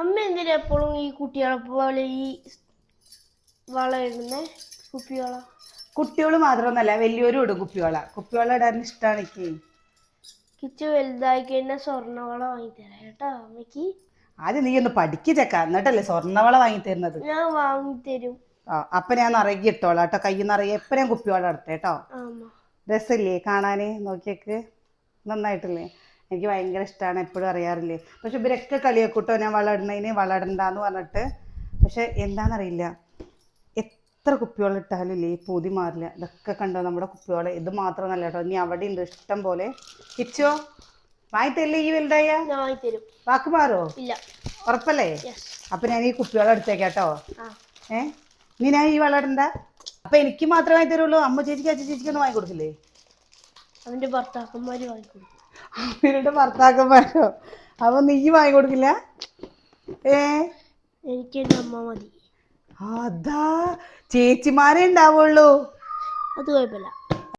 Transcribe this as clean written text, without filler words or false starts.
അമ്മ എന്തിനാ എപ്പോഴും ഈ കുട്ടികളെ പോലെ ഈ വള ഇടുന്നേ? കുപ്പിവള കുട്ടികൾ മാത്രമൊന്നല്ല, വലിയൊരു ഇടും കുപ്പിവള. കുപ്പിവള ഇടാൻ ഇഷ്ടമാണ് എനിക്ക്. കിച്ചു വലുതായി കഴിഞ്ഞാൽ സ്വർണ്ണവള വാങ്ങിത്തരാം കേട്ടോ അമ്മക്ക്. ആദ്യം നീ ഒന്ന് പഠിക്കിച്ചേക്ക, എന്നിട്ടല്ലേ സ്വർണ്ണവള വാങ്ങി തരുന്നത്. ഞാൻ വാങ്ങിത്തരും. അപ്പൊ ഞാൻ നിറയെ ഇട്ടോളാം കേട്ടോ, കൈ നിറയെ. എപ്പം ഞാൻ കുപ്പിവള ഇടട്ടെ കേട്ടോ. രസമില്ലേ കാണാന്? നോക്കിയേക്ക്, നന്നായിട്ടില്ലേ? എനിക്ക് ഭയങ്കര ഇഷ്ടമാണ്, എപ്പോഴും അറിയാറില്ലേ. പക്ഷെ ഇവരൊക്കെ കളിയാക്കൂട്ടോ ഞാൻ വള ഇടുന്നതിന്, വള ഇടണ്ടെന്ന് പറഞ്ഞിട്ട്. പക്ഷെ എന്താണെന്നറിയില്ല, എത്ര കുപ്പിവള ഇട്ടാലും ഇല്ലേ പൂതി മാറില്ല. ഇതൊക്കെ കണ്ടോ നമ്മുടെ കുപ്പിവള? ഇത് മാത്രമല്ല കേട്ടോ, ഇനി അവിടെ ഉണ്ട് ഇഷ്ടം പോലെ. കിച്ചോ വാങ്ങിത്തരില്ലേ ഈ വലുതായ? വാക്ക് മാറോ? ഇല്ല. ഉറപ്പല്ലേ? അപ്പൊ ഞാൻ ഈ കുപ്പിവള എടുത്തേക്കാട്ടോ. നീ ഞാൻ ഈ വള ഇടണ്ട. അപ്പൊ എനിക്ക് മാത്രമേ വാങ്ങി തരുള്ളൂ? അമ്മ ചേച്ചിക്ക് അച്ഛൻ ചേച്ചിക്കൊന്നും വാങ്ങി കൊടുക്കില്ലേ? അവന്റെ ഭർത്താക്കന്മാര് വാങ്ങിക്കൊടുക്കും. അവരുടെ ഭർത്താക്കന്മാരോ? അപ്പൊ നീ വാങ്ങി കൊടുക്കില്ല? എനിക്ക് എന്റെ അമ്മ മതി. അതാ ചേച്ചിമാരേ ഉണ്ടാവുള്ളൂ. അത് കുഴപ്പമില്ല.